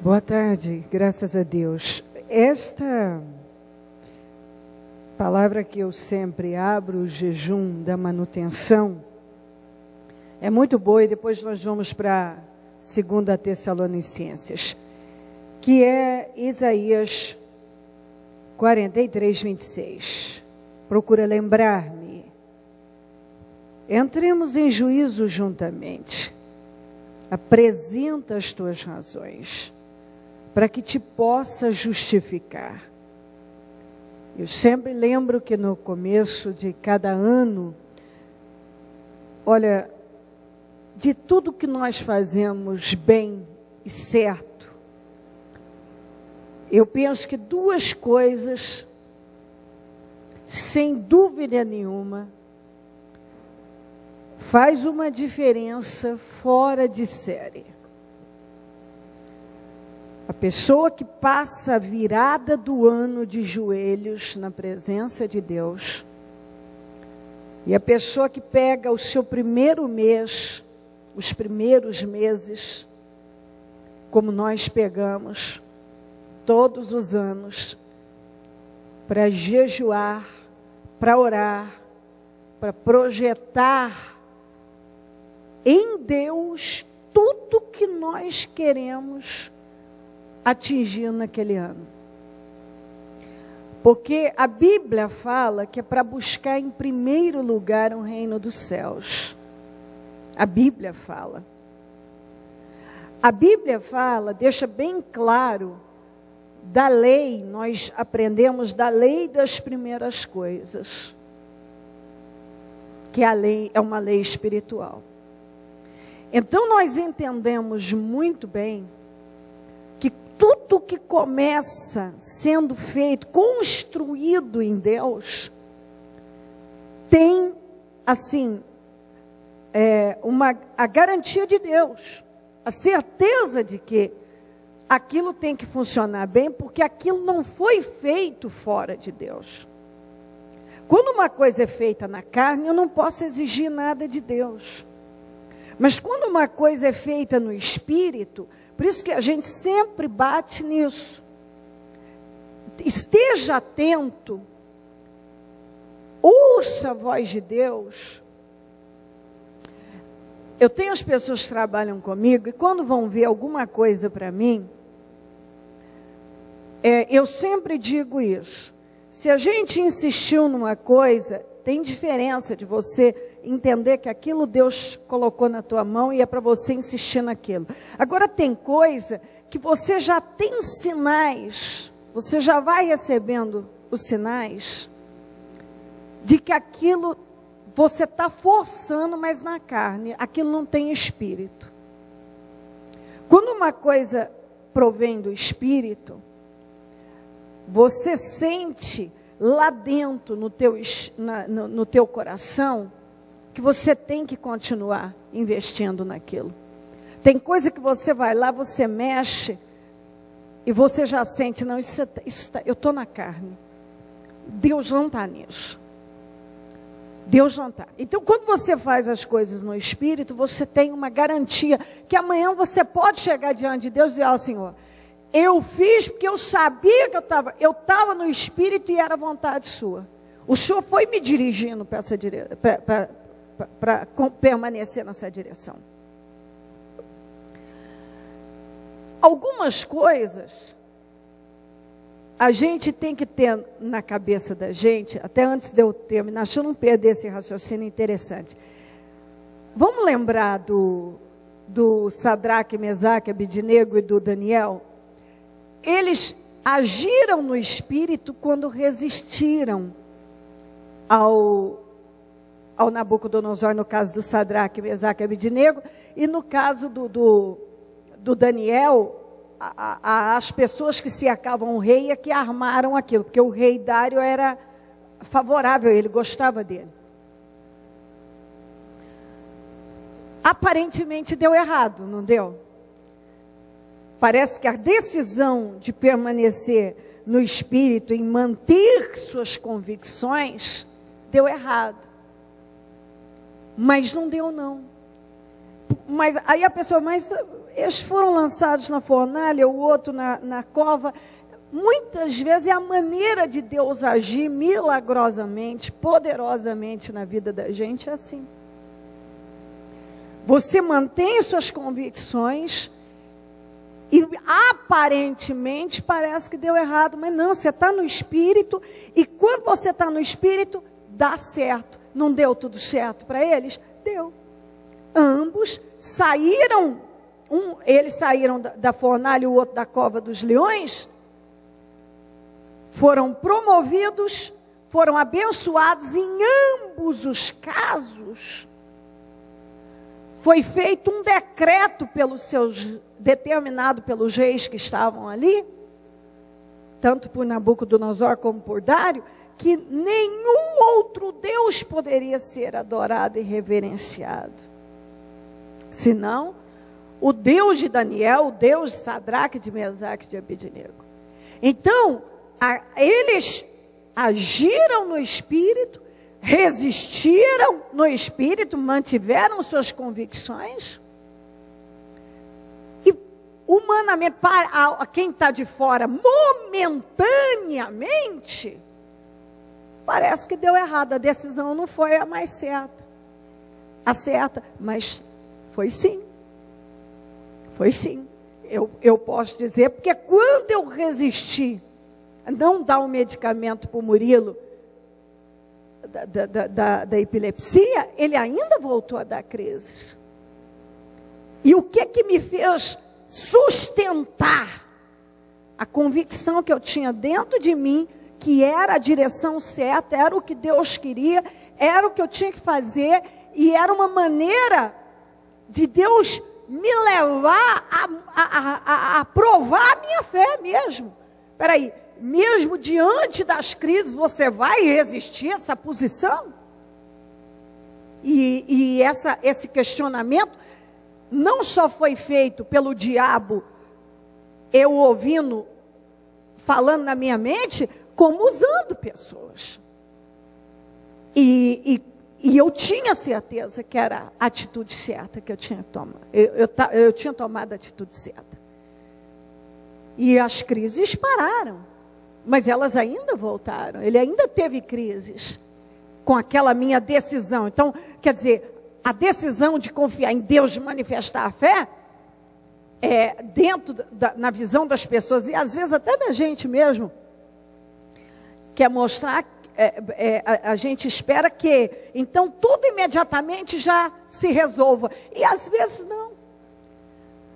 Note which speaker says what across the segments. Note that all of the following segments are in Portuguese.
Speaker 1: Boa tarde, graças a Deus. Esta palavra que eu sempre abro, o jejum da manutenção, é muito boa, e depois nós vamos para 2 Tessalonicenses, que é Isaías 43, 26. Procura lembrar-me. Entremos em juízo juntamente. Apresenta as tuas razões, para que te possa justificar. Eu sempre lembro que no começo de cada ano, olha, de tudo que nós fazemos bem e certo, eu penso que duas coisas, sem dúvida nenhuma, faz uma diferença fora de série. A pessoa que passa a virada do ano de joelhos na presença de Deus, e a pessoa que pega o seu primeiro mês, os primeiros meses, como nós pegamos todos os anos, para jejuar, para orar, para projetar em Deus tudo que nós queremos atingir naquele ano. Porque a Bíblia fala que é para buscar em primeiro lugar o reino dos céus. A Bíblia fala. A Bíblia fala, deixa bem claro, da lei, nós aprendemos da lei das primeiras coisas. Que a lei é uma lei espiritual. Então nós entendemos muito bem que tudo que começa sendo feito, construído em Deus, tem assim, a garantia de Deus, a certeza de que aquilo tem que funcionar bem, porque aquilo não foi feito fora de Deus. Quando uma coisa é feita na carne, eu não posso exigir nada de Deus. Mas quando uma coisa é feita no Espírito, por isso que a gente sempre bate nisso. Esteja atento, ouça a voz de Deus. Eu tenho as pessoas que trabalham comigo, e quando vão ver alguma coisa para mim, eu sempre digo isso. Se a gente insistiu numa coisa, tem diferença de você entender que aquilo Deus colocou na tua mão e é para você insistir naquilo. Agora tem coisa que você já tem sinais, você já vai recebendo os sinais de que aquilo você está forçando, mas na carne, aquilo não tem espírito. Quando uma coisa provém do Espírito, você sente lá dentro, no teu coração, que você tem que continuar investindo naquilo. Tem coisa que você vai lá, você mexe, e você já sente, não, eu estou na carne. Deus não está nisso. Deus não está. Então, quando você faz as coisas no Espírito, você tem uma garantia, que amanhã você pode chegar diante de Deus e dizer, Senhor, eu fiz porque eu sabia que eu estava no Espírito e era vontade sua. O Senhor foi me dirigindo para permanecer nessa direção. Algumas coisas a gente tem que ter na cabeça da gente, até antes de eu terminar, deixa eu não perder esse raciocínio interessante. Vamos lembrar do Sadraque, Mesaque, Abednego e do Daniel? Eles agiram no Espírito quando resistiram ao Nabucodonosor, no caso do Sadraque, Mesaque e Abednego, e no caso do Daniel, as pessoas que cercavam o rei é que armaram aquilo, porque o rei Dário era favorável, ele gostava dele. Aparentemente deu errado, não deu? Parece que a decisão de permanecer no Espírito, em manter suas convicções, deu errado. Mas não deu, não. Mas aí a pessoa, mas eles foram lançados na fornalha, o outro na cova. Muitas vezes é a maneira de Deus agir milagrosamente, poderosamente na vida da gente, é assim. Você mantém suas convicções e aparentemente parece que deu errado, mas não, você está no Espírito, e quando você está no Espírito, dá certo. Não deu tudo certo para eles? Deu. Ambos saíram, eles saíram da fornalha e o outro da cova dos leões, foram promovidos, foram abençoados. Em ambos os casos, foi feito um decreto determinado pelos reis que estavam ali, tanto por Nabucodonosor como por Dário, que nenhum outro Deus poderia ser adorado e reverenciado, senão o Deus de Daniel, o Deus de Sadraque, de Mesaque e de Abednego. Então, eles agiram no Espírito, resistiram no Espírito, mantiveram suas convicções, e humanamente, para quem está de fora, momentaneamente, parece que deu errado, a decisão não foi a mais certa, mas foi sim, eu posso dizer, porque quando eu resisti a não dar um medicamento para o Murilo, da epilepsia, ele ainda voltou a dar crises. E o que me fez sustentar a convicção que eu tinha dentro de mim, que era a direção certa, era o que Deus queria, era o que eu tinha que fazer, e era uma maneira de Deus me levar a provar a minha fé mesmo. Espera aí, mesmo diante das crises, você vai resistir a essa posição? E esse questionamento não só foi feito pelo diabo, eu ouvindo, falando na minha mente, como usando pessoas. E eu tinha certeza que era a atitude certa que eu tinha tomado. Eu tinha tomado a atitude certa. E as crises pararam. Mas elas ainda voltaram. Ele ainda teve crises com aquela minha decisão. Então, quer dizer, a decisão de confiar em Deus, de manifestar a fé, na visão das pessoas, e às vezes até da gente mesmo, quer mostrar, a gente espera que, então, tudo imediatamente já se resolva. E às vezes não.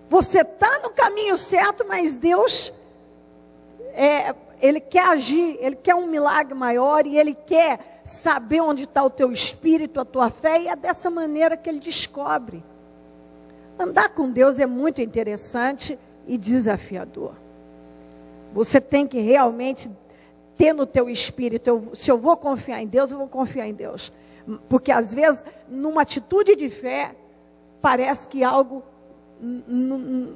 Speaker 1: Você está no caminho certo, mas Deus, Ele quer agir, Ele quer um milagre maior, e Ele quer saber onde está o teu espírito, a tua fé, e é dessa maneira que Ele descobre. Andar com Deus é muito interessante e desafiador. Você tem que realmente ter no teu espírito, se eu vou confiar em Deus, eu vou confiar em Deus. Porque às vezes, numa atitude de fé, parece que algo,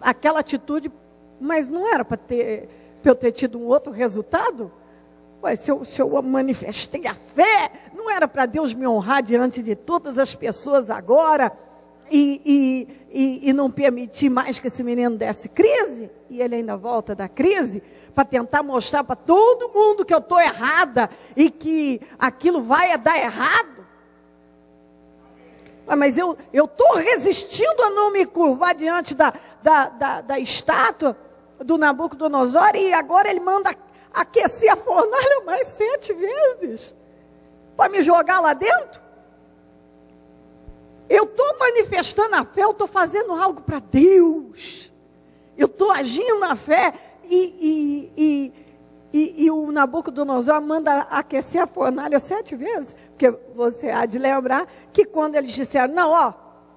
Speaker 1: aquela atitude, mas não era para eu ter tido um outro resultado? Ué, se eu manifestei a fé, não era para Deus me honrar diante de todas as pessoas agora, e não permitir mais que esse menino desse crise, e ele ainda volta da crise, para tentar mostrar para todo mundo que eu estou errada, e que aquilo vai dar errado? Mas eu estou resistindo a não me curvar diante da estátua do Nabucodonosor, e agora ele manda aquecer a fornalha mais 7 vezes, para me jogar lá dentro? Eu estou manifestando a fé, eu estou fazendo algo para Deus, eu estou agindo na fé, e o Nabucodonosor manda aquecer a fornalha 7 vezes, porque você há de lembrar que quando eles disseram, não,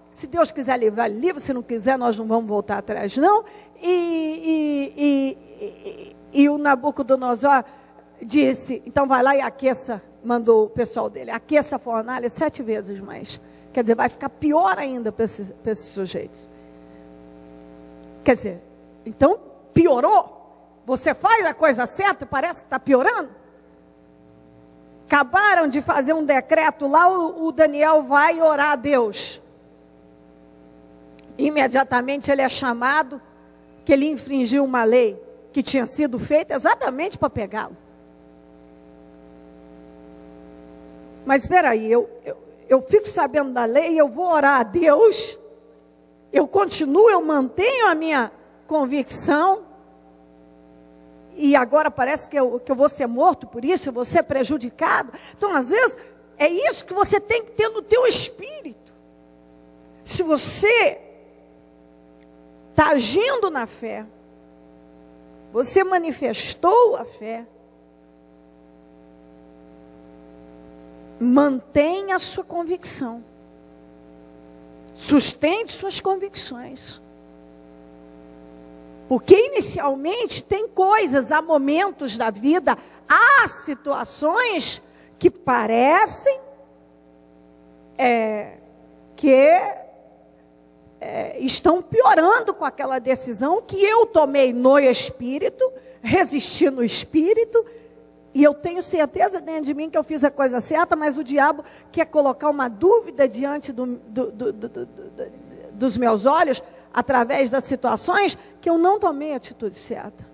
Speaker 1: se Deus quiser livrar, ele livra, se não quiser, nós não vamos voltar atrás, não. E o Nabucodonosor disse, então vai lá e aqueça, mandou o pessoal dele, aqueça a fornalha 7 vezes mais. Quer dizer, vai ficar pior ainda para esses sujeitos. Quer dizer, então piorou. Você faz a coisa certa e parece que está piorando. Acabaram de fazer um decreto lá, o Daniel vai orar a Deus. imediatamente ele é chamado, que ele infringiu uma lei que tinha sido feita exatamente para pegá-lo. Mas espera aí, eu fico sabendo da lei, eu vou orar a Deus, eu continuo, eu mantenho a minha convicção, e agora parece que eu vou ser morto por isso, eu vou ser prejudicado. Então, às vezes, é isso que você tem que ter no teu espírito. Se você está agindo na fé, você manifestou a fé, mantenha a sua convicção, sustente suas convicções, porque inicialmente tem coisas, há momentos da vida, há situações que parecem estão piorando com aquela decisão que eu tomei no espírito, resisti no espírito, e eu tenho certeza dentro de mim que eu fiz a coisa certa, mas o diabo quer colocar uma dúvida diante dos meus olhos, através das situações, que eu não tomei a atitude certa.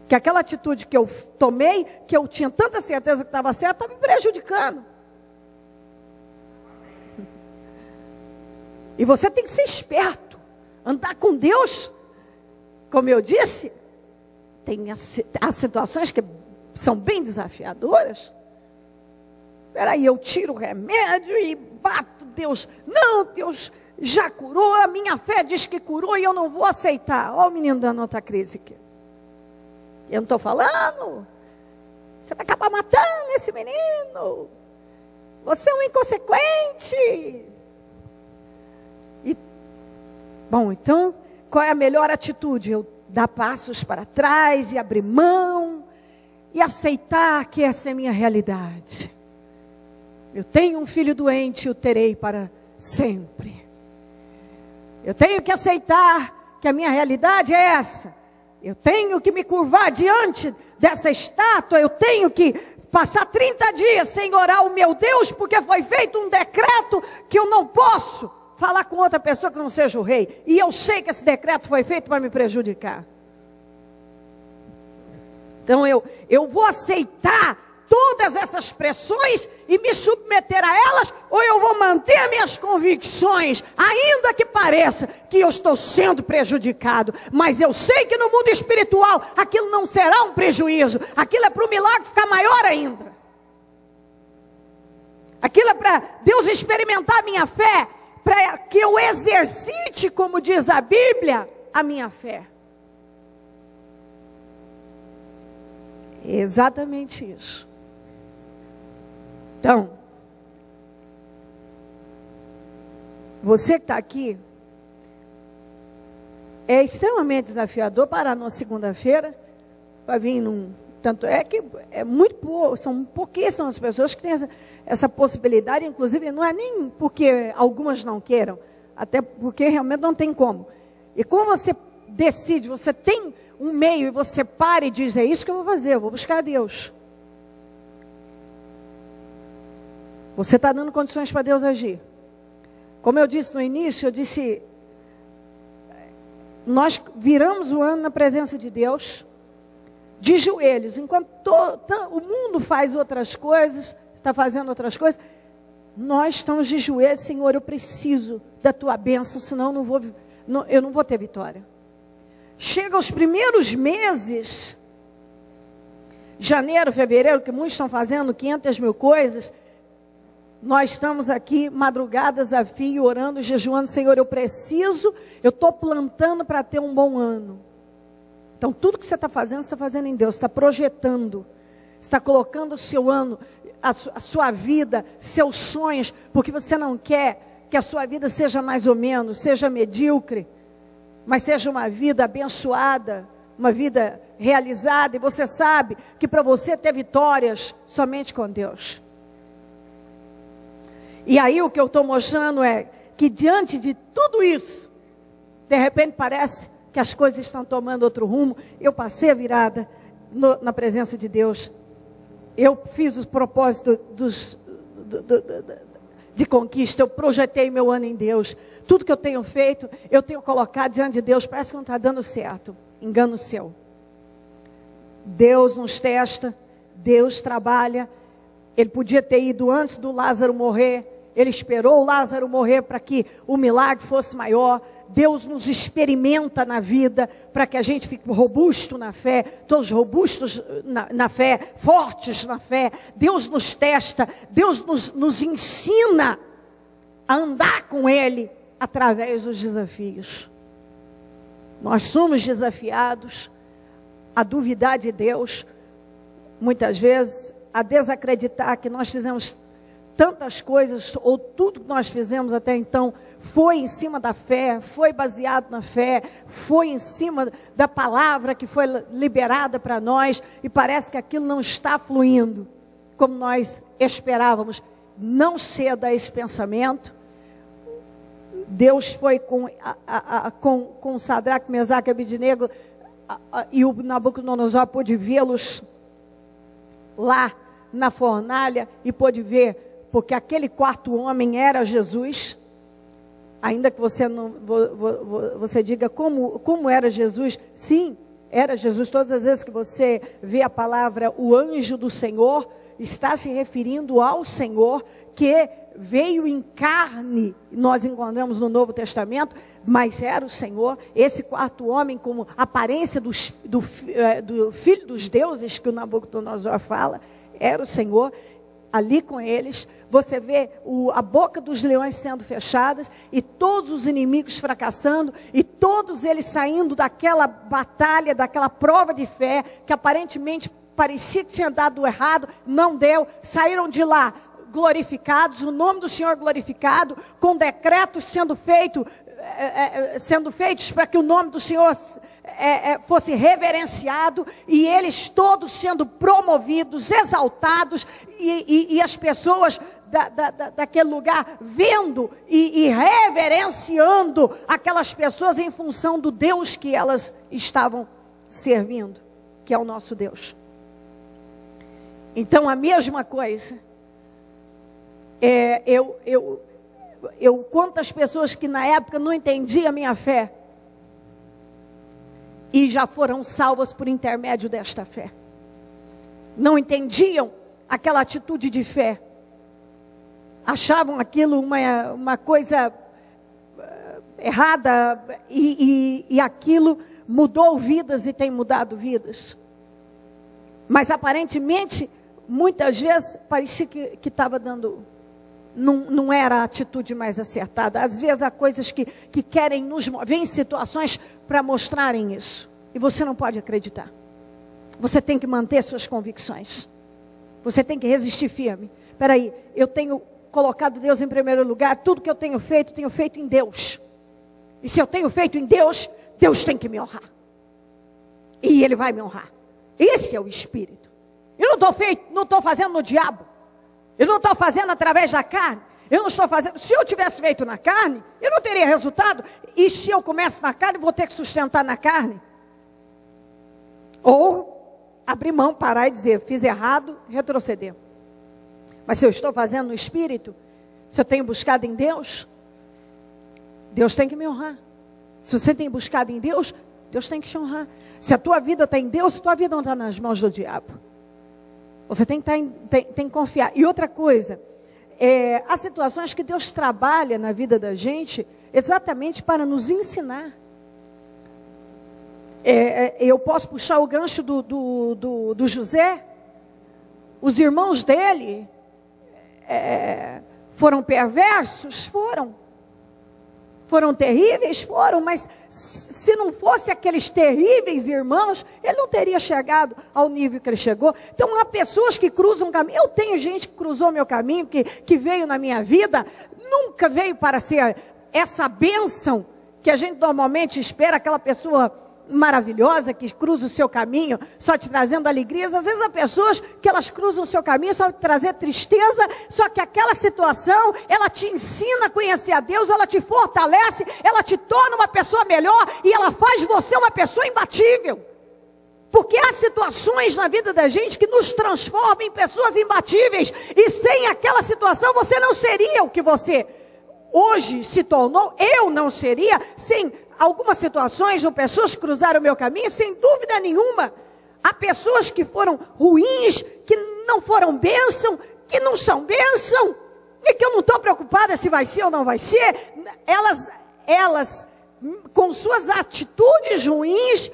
Speaker 1: Que aquela atitude que eu tomei, que eu tinha tanta certeza que estava certa, estava me prejudicando. E você tem que ser esperto, andar com Deus. Como eu disse, tem as situações que são bem desafiadoras. Peraí, eu tiro o remédio e bato Deus. Não, Deus já curou, a minha fé diz que curou e eu não vou aceitar. Olha o menino dando outra crise aqui. Eu não estou falando. Você vai acabar matando esse menino. Você é um inconsequente. Bom, então, qual é a melhor atitude? Eu dar passos para trás e abrir mão e aceitar que essa é a minha realidade. Eu tenho um filho doente e o terei para sempre. Eu tenho que aceitar que a minha realidade é essa. Eu tenho que me curvar diante dessa estátua. Eu tenho que passar 30 dias sem orar o meu Deus, porque foi feito um decreto que eu não posso falar com outra pessoa que não seja o rei. E eu sei que esse decreto foi feito para me prejudicar. Então eu vou aceitar todas essas pressões e me submeter a elas, ou eu vou manter minhas convicções, ainda que pareça que eu estou sendo prejudicado. Mas eu sei que no mundo espiritual aquilo não será um prejuízo, aquilo é para o milagre ficar maior ainda. Aquilo é para Deus experimentar a minha fé, para que eu exercite, como diz a Bíblia, a minha fé. É exatamente isso. Então, você que está aqui, é extremamente desafiador parar numa segunda-feira, para vir tanto é que é muito pouco, são pouquíssimas pessoas que têm essa possibilidade, inclusive não é nem porque algumas não queiram, até porque realmente não tem como. E quando você decide, você tem um meio e você para e diz, é isso que eu vou fazer, eu vou buscar a Deus. Você está dando condições para Deus agir. Como eu disse no início, eu disse, nós viramos o ano na presença de Deus, de joelhos, enquanto o mundo faz outras coisas, está fazendo outras coisas, nós estamos de joelhos. Senhor, eu preciso da tua bênção, senão eu não vou ter vitória. Chega os primeiros meses, janeiro, fevereiro, que muitos estão fazendo 500 mil coisas, nós estamos aqui madrugadas a fio, orando, jejuando. Senhor, eu estou plantando para ter um bom ano. Então tudo que você está fazendo em Deus, está projetando, está colocando o seu ano, a sua vida, seus sonhos, porque você não quer que a sua vida seja mais ou menos, seja medíocre, mas seja uma vida abençoada, uma vida realizada. E você sabe que para você ter vitórias, somente com Deus. E aí o que eu estou mostrando é que diante de tudo isso, de repente parece que as coisas estão tomando outro rumo. Eu passei a virada na presença de Deus. Eu fiz os propósitos de conquista. Eu projetei meu ano em Deus. Tudo que eu tenho feito, eu tenho colocado diante de Deus. Parece que não está dando certo. Engano seu. Deus nos testa, Deus trabalha. Ele podia ter ido antes do Lázaro morrer. Ele esperou o Lázaro morrer para que o milagre fosse maior. Deus nos experimenta na vida para que a gente fique robusto na fé, todos robustos na fé, fortes na fé. Deus nos testa, Deus nos ensina a andar com Ele através dos desafios. Nós somos desafiados a duvidar de Deus, muitas vezes a desacreditar que nós fizemos tantas coisas, ou tudo que nós fizemos até então, foi em cima da fé, foi baseado na fé, foi em cima da palavra que foi liberada para nós, e parece que aquilo não está fluindo como nós esperávamos. Não ceda a esse pensamento. Deus foi com Sadraque, Mesaque e Abednego, e o Nabucodonosor pôde vê-los lá na fornalha, e pôde ver, porque aquele quarto homem era Jesus. Ainda que você diga como era Jesus, sim, era Jesus. Todas as vezes que você vê a palavra o anjo do Senhor, está se referindo ao Senhor, que veio em carne. Nós encontramos no Novo Testamento, mas era o Senhor. Esse quarto homem, como aparência do filho dos deuses, que o Nabucodonosor fala, era o Senhor. Ali com eles, você vê a boca dos leões sendo fechadas, e todos os inimigos fracassando, e todos eles saindo daquela batalha, daquela prova de fé, que aparentemente parecia que tinha dado errado, não deu, saíram de lá glorificados, o nome do Senhor glorificado, com decretos sendo feitos para que o nome do Senhor fosse reverenciado, e eles todos sendo promovidos, exaltados, e as pessoas daquele lugar vendo e reverenciando aquelas pessoas em função do Deus que elas estavam servindo, que é o nosso Deus. Então a mesma coisa, quantas pessoas que na época não entendiam a minha fé, e já foram salvas por intermédio desta fé. Não entendiam aquela atitude de fé, achavam aquilo uma coisa errada, e aquilo mudou vidas e tem mudado vidas. Mas aparentemente, muitas vezes, parecia que estava dando... Não era a atitude mais acertada. Às vezes há coisas que querem nos mover em situações para mostrarem isso. E você não pode acreditar. Você tem que manter suas convicções. Você tem que resistir firme. Espera aí, eu tenho colocado Deus em primeiro lugar. Tudo que eu tenho feito em Deus. E se eu tenho feito em Deus, Deus tem que me honrar. E Ele vai me honrar. Esse é o Espírito. Eu não estou fazendo no diabo. Eu não estou fazendo através da carne. Eu não estou fazendo. Se eu tivesse feito na carne, eu não teria resultado. E se eu começo na carne, vou ter que sustentar na carne. Ou abrir mão, parar e dizer, fiz errado, retroceder. Mas se eu estou fazendo no Espírito, se eu tenho buscado em Deus, Deus tem que me honrar. Se você tem buscado em Deus, Deus tem que te honrar. Se a tua vida está em Deus, a tua vida não está nas mãos do diabo. Você tem que confiar. E outra coisa, há situações que Deus trabalha na vida da gente exatamente para nos ensinar. Eu posso puxar o gancho do José. Os irmãos dele foram perversos? Foram terríveis? Foram, mas se não fosse aqueles terríveis irmãos, ele não teria chegado ao nível que ele chegou. Então há pessoas que cruzam o caminho. Eu tenho gente que cruzou meu caminho, que veio na minha vida, nunca veio para ser essa bênção que a gente normalmente espera, aquela pessoa maravilhosa que cruza o seu caminho só te trazendo alegrias. Às vezes há pessoas que elas cruzam o seu caminho só te trazer tristeza, só que aquela situação ela te ensina a conhecer a Deus, ela te fortalece, ela te torna uma pessoa melhor, e ela faz você uma pessoa imbatível, Porque há situações na vida da gente que nos transformam em pessoas imbatíveis. E sem aquela situação você não seria o que você hoje se tornou. Eu não seria. Sem algumas situações ou pessoas que cruzaram o meu caminho, sem dúvida nenhuma. Há pessoas que foram ruins, que não foram bênção, que não são bênção. E que eu não estou preocupada se vai ser ou não vai ser. Elas com suas atitudes ruins,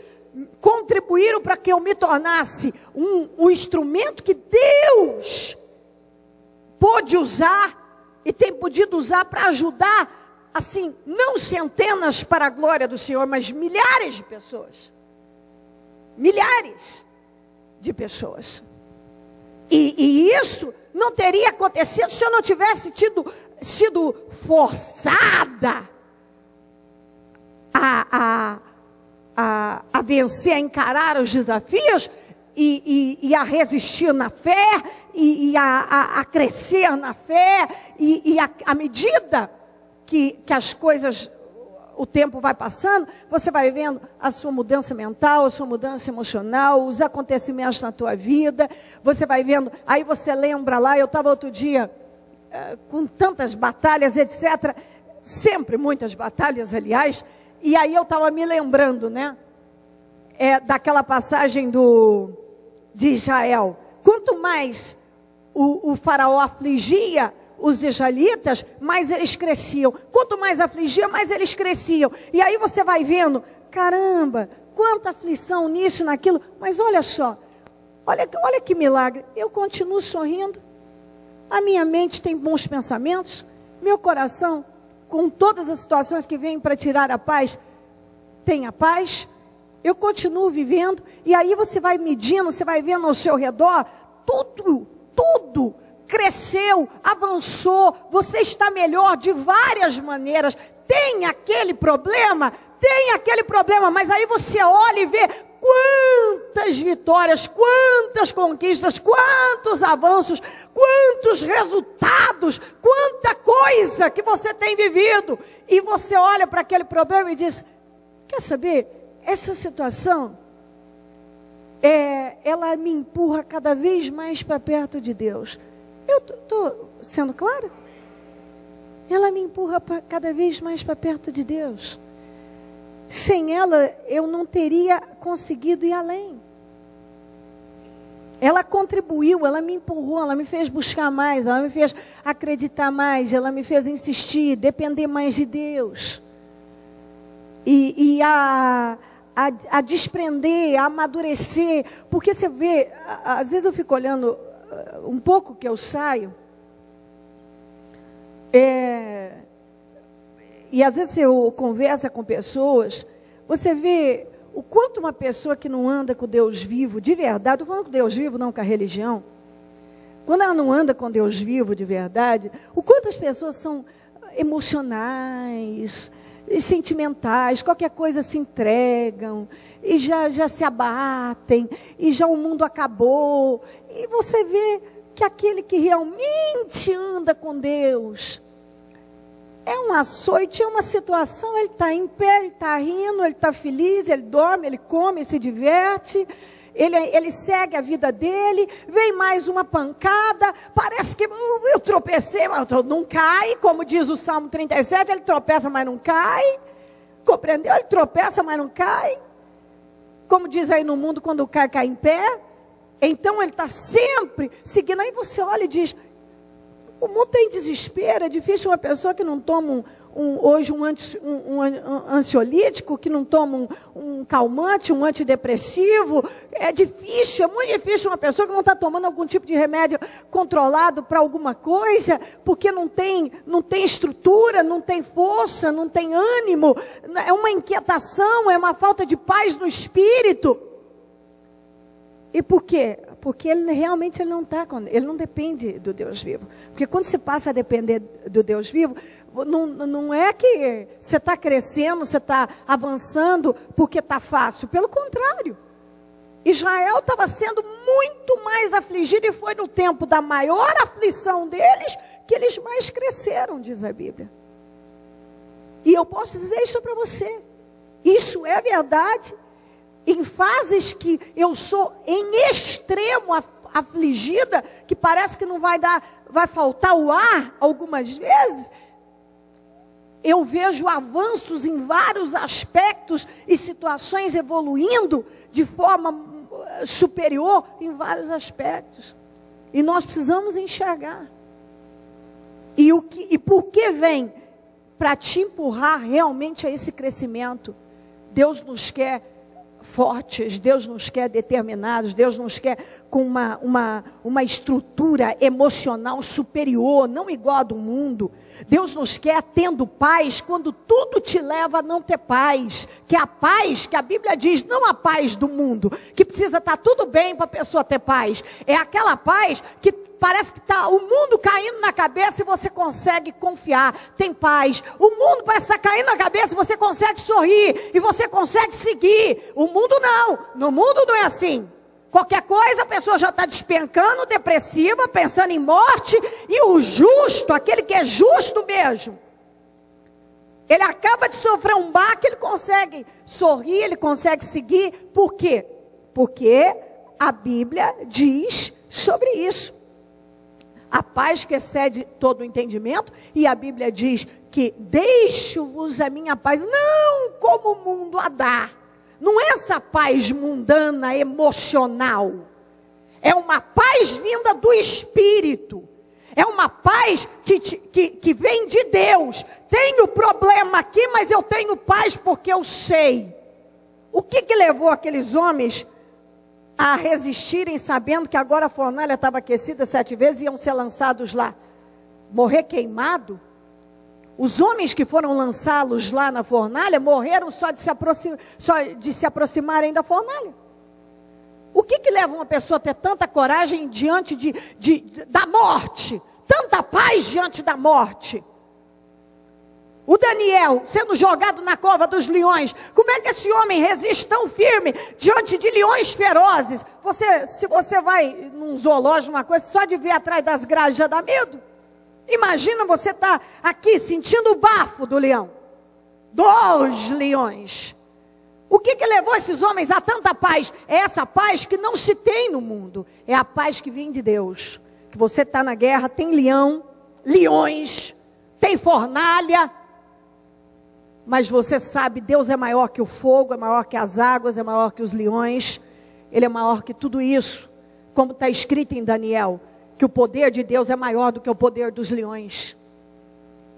Speaker 1: contribuíram para que eu me tornasse um instrumento que Deus pôde usar e tem podido usar para ajudar, assim, não centenas para a glória do Senhor, mas milhares de pessoas. Milhares de pessoas. E isso não teria acontecido se eu não tivesse sido forçada a vencer, a encarar os desafios e a resistir na fé e a crescer na fé e à medida que as coisas, o tempo vai passando, você vai vendo a sua mudança mental, a sua mudança emocional, os acontecimentos na tua vida, você vai vendo, aí você lembra lá, eu estava outro dia com tantas batalhas, etc., sempre muitas batalhas, aliás. E aí eu estava me lembrando, né? Daquela passagem de Israel. Quanto mais o faraó afligia os israelitas, mais eles cresciam. Quanto mais afligia, mais eles cresciam. E aí você vai vendo, caramba, quanta aflição nisso, naquilo. Mas olha só, olha que milagre. Eu continuo sorrindo. A minha mente tem bons pensamentos. Meu coração, com todas as situações que vêm para tirar a paz, tem a paz, eu continuo vivendo, e aí você vai medindo, você vai vendo ao seu redor, tudo cresceu, avançou, você está melhor de várias maneiras. Tem aquele problema, mas aí você olha e vê quantas vitórias, quantas conquistas, quantos avanços, quantos resultados, quanta coisa que você tem vivido. E você olha para aquele problema e diz, quer saber, essa situação, ela me empurra cada vez mais para perto de Deus. Eu estou sendo clara? Ela me empurra cada vez mais para perto de Deus. Sem ela, eu não teria conseguido ir além. Ela contribuiu, ela me empurrou, ela me fez buscar mais, ela me fez acreditar mais, ela me fez insistir, depender mais de Deus. E a desprender, a amadurecer. Porque você vê, às vezes eu fico olhando um pouco que eu saio, e às vezes eu converso com pessoas, você vê o quanto uma pessoa que não anda com Deus vivo, de verdade, estou falando com Deus vivo, não com a religião, quando ela não anda com Deus vivo de verdade, o quanto as pessoas são emocionais, sentimentais, qualquer coisa se entregam, e já se abatem, e já o mundo acabou, e você vê que aquele que realmente anda com Deus, é um açoite, é uma situação, ele está em pé, ele está rindo, ele está feliz, ele dorme, ele come, se diverte, ele segue a vida dele, vem mais uma pancada, parece que eu tropecei, mas não cai, como diz o Salmo 37, ele tropeça, mas não cai, compreendeu? Ele tropeça, mas não cai, como diz aí no mundo, quando cai em pé. Então ele está sempre seguindo, aí você olha e diz, o mundo tem desespero, é difícil uma pessoa que não toma hoje um ansiolítico, que não toma um calmante, um antidepressivo, é difícil, é muito difícil uma pessoa que não está tomando algum tipo de remédio controlado para alguma coisa, porque não tem estrutura, não tem força, não tem ânimo, é uma inquietação, é uma falta de paz no espírito. E por quê? Porque ele realmente ele não depende do Deus vivo. Porque quando você passa a depender do Deus vivo, não é que você está crescendo, você está avançando porque está fácil. Pelo contrário. Israel estava sendo muito mais afligido e foi no tempo da maior aflição deles que eles mais cresceram, diz a Bíblia. E eu posso dizer isso para você. Isso é verdade. em fases que eu sou em extremo afligida, que parece que não vai faltar o ar algumas vezes, eu vejo avanços em vários aspectos e situações evoluindo de forma superior em vários aspectos. E nós precisamos enxergar. E por que vem? Para te empurrar realmente a esse crescimento. Deus nos quer fortes, Deus nos quer determinados, Deus nos quer com uma estrutura emocional superior, não igual a do mundo. Deus nos quer tendo paz quando tudo te leva a não ter paz, que é a paz que a Bíblia diz, não a paz do mundo, que precisa estar tudo bem para a pessoa ter paz, é aquela paz que parece que está o mundo caindo na cabeça e você consegue confiar, tem paz. O mundo parece estar caindo na cabeça e você consegue sorrir, e você consegue seguir. O mundo não, no mundo não é assim. Qualquer coisa a pessoa já está despencando, depressiva, pensando em morte. E o justo, aquele que é justo mesmo, ele acaba de sofrer um baque, ele consegue sorrir, ele consegue seguir. Por quê? Porque a Bíblia diz sobre isso. A paz que excede todo o entendimento, e a Bíblia diz que deixo-vos a minha paz, não como o mundo a dá. Não é essa paz mundana, emocional. É uma paz vinda do Espírito. É uma paz que vem de Deus. Tenho problema aqui, mas eu tenho paz porque eu sei. O que levou aqueles homens a resistirem, sabendo que agora a fornalha estava aquecida 7 vezes e iam ser lançados lá? Morrer queimado? Os homens que foram lançá-los lá na fornalha morreram só de se aproximarem da fornalha. O que leva uma pessoa a ter tanta coragem diante da morte? Tanta paz diante da morte? O Daniel sendo jogado na cova dos leões, como é que esse homem resiste tão firme diante de leões ferozes? Se você vai num zoológico, uma coisa, só de ver atrás das grades já dá medo. Imagina você estar aqui sentindo o bafo do leão, dos leões. O que levou esses homens a tanta paz? É essa paz que não se tem no mundo. É a paz que vem de Deus. Que você está na guerra, tem leão, leões, tem fornalha. Mas você sabe, Deus é maior que o fogo, é maior que as águas, é maior que os leões. Ele é maior que tudo isso. Como está escrito em Daniel, que o poder de Deus é maior do que o poder dos leões.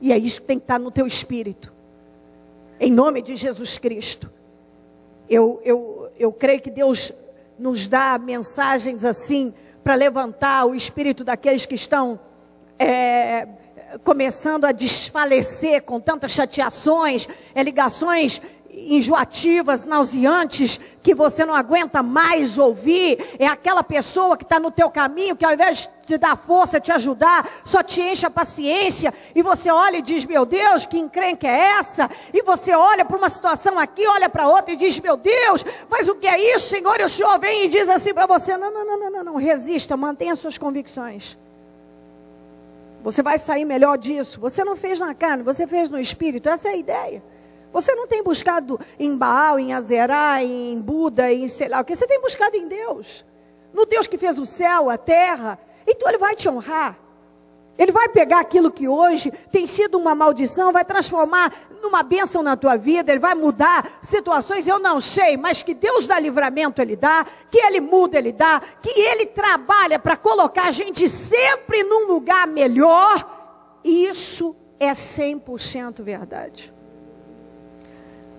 Speaker 1: E é isso que tem que estar no teu espírito. Em nome de Jesus Cristo. Eu creio que Deus nos dá mensagens assim, para levantar o espírito daqueles que estão começando a desfalecer com tantas chateações, ligações enjoativas, nauseantes, que você não aguenta mais ouvir. É aquela pessoa que está no teu caminho, que ao invés de te dar força, te ajudar, só te enche a paciência, e você olha e diz, meu Deus, que encrenca é essa? E você olha para uma situação aqui, olha para outra e diz, meu Deus, mas o que é isso, Senhor? E o Senhor vem e diz assim para você, não, resista, mantenha suas convicções. Você vai sair melhor disso. Você não fez na carne, você fez no espírito, essa é a ideia. Você não tem buscado em Baal, em Azerá, em Buda, em sei lá o que. Você tem buscado em Deus. No Deus que fez o céu, a terra. Então Ele vai te honrar. Ele vai pegar aquilo que hoje tem sido uma maldição, vai transformar numa bênção na tua vida. Ele vai mudar situações, eu não sei, mas que Deus dá livramento, Ele dá. Que Ele muda, Ele dá. Que Ele trabalha para colocar a gente sempre num lugar melhor. Isso é 100% verdade.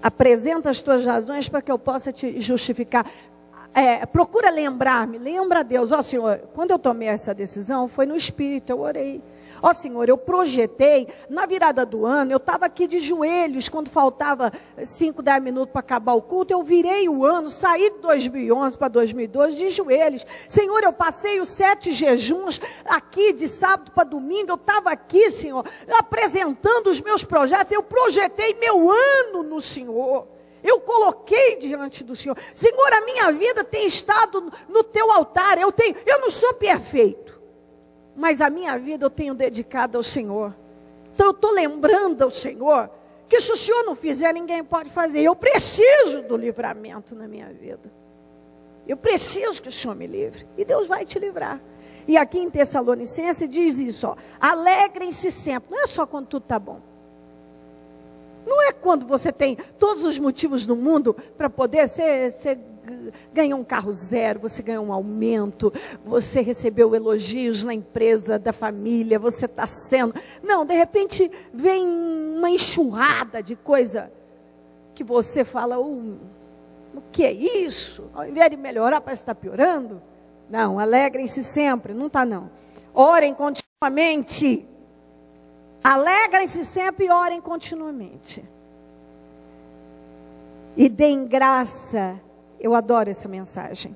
Speaker 1: Apresenta as tuas razões para que eu possa te justificar. Procura lembrar-me, lembra a Deus, Senhor, quando eu tomei essa decisão, foi no Espírito, eu orei. Senhor, eu projetei, na virada do ano, eu estava aqui de joelhos, quando faltava 5, 10 minutos para acabar o culto, eu virei o ano, saí de 2011 para 2012 de joelhos. Senhor, eu passei os 7 jejuns aqui, de sábado para domingo, eu estava aqui, Senhor, apresentando os meus projetos, eu projetei meu ano no Senhor. Eu coloquei diante do Senhor. Senhor, a minha vida tem estado no teu altar. Eu não sou perfeito, mas a minha vida eu tenho dedicado ao Senhor. Então eu estou lembrando ao Senhor que se o Senhor não fizer, ninguém pode fazer. Eu preciso do livramento na minha vida. Eu preciso que o Senhor me livre. E Deus vai te livrar. E aqui em Tessalonicenses diz isso, ó, alegrem-se sempre. Não é só quando tudo está bom. Não é quando você tem todos os motivos do mundo para poder você ganhou um carro zero, você ganhou um aumento, você recebeu elogios na empresa, da família, você está sendo... Não, de repente vem uma enxurrada de coisa que você fala, o que é isso? Ao invés de melhorar, parece que está piorando. Não, alegrem-se sempre, não está não. Orem continuamente. Alegrem-se sempre e orem continuamente. E deem graça. Eu adoro essa mensagem.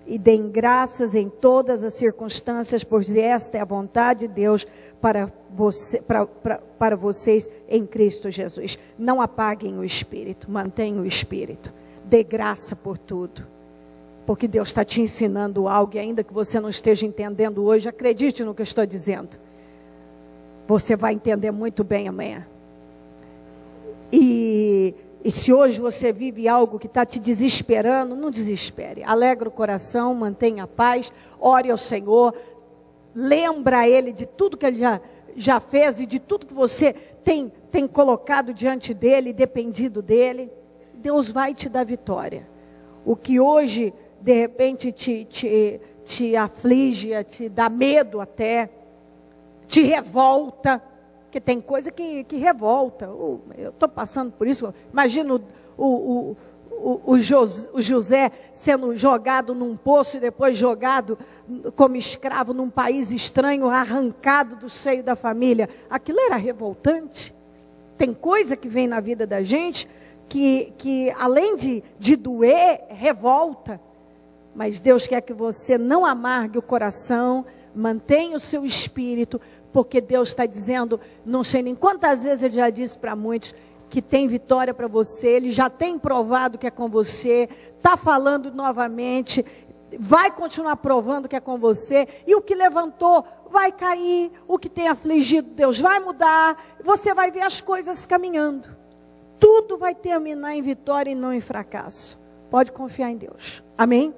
Speaker 1: E deem graças em todas as circunstâncias, pois esta é a vontade de Deus para vocês em Cristo Jesus. Não apaguem o Espírito, mantenham o Espírito. Dê graça por tudo. Porque Deus está te ensinando algo, e ainda que você não esteja entendendo hoje, acredite no que eu estou dizendo. Você vai entender muito bem amanhã. E se hoje você vive algo que está te desesperando, não desespere. Alegra o coração, mantenha a paz, ore ao Senhor, lembra a Ele de tudo que Ele já fez e de tudo que você tem colocado diante dEle, dependido dEle. Deus vai te dar vitória. O que hoje, de repente, te aflige, te dá medo até, te revolta, porque tem coisa que revolta. Eu estou passando por isso. Imagina o José sendo jogado num poço e depois jogado como escravo num país estranho, arrancado do seio da família. Aquilo era revoltante. Tem coisa que vem na vida da gente que além de doer, revolta. Mas Deus quer que você não amargue o coração, mantenha o seu espírito, porque Deus está dizendo, não sei nem quantas vezes Ele já disse para muitos, que tem vitória para você, Ele já tem provado que é com você, está falando novamente, vai continuar provando que é com você, e o que levantou vai cair, o que tem afligido Deus vai mudar, você vai ver as coisas caminhando, tudo vai terminar em vitória e não em fracasso. Pode confiar em Deus, amém?